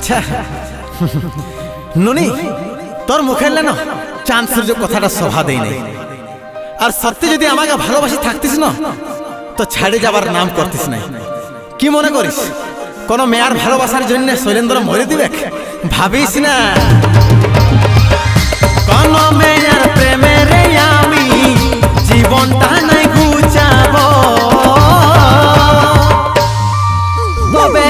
আচ্ছা ননি তোর মুখে না চাঁদ সূর্য কথাটা শোভা দেই নাই। আর সত্যি যদি আমাকে ভালোবাসি থাকতিস না তো ছাড়ে যাবার নাম করতিস নাই। কি মনে করিস কোন মেয়ার ভালোবাসার জন্য শৈলেন্দ্র মরে দিবে? ভাবিস না কোন মেয়ার প্রেমের আমি জীবনটা নাই ঘুচাবো। তবে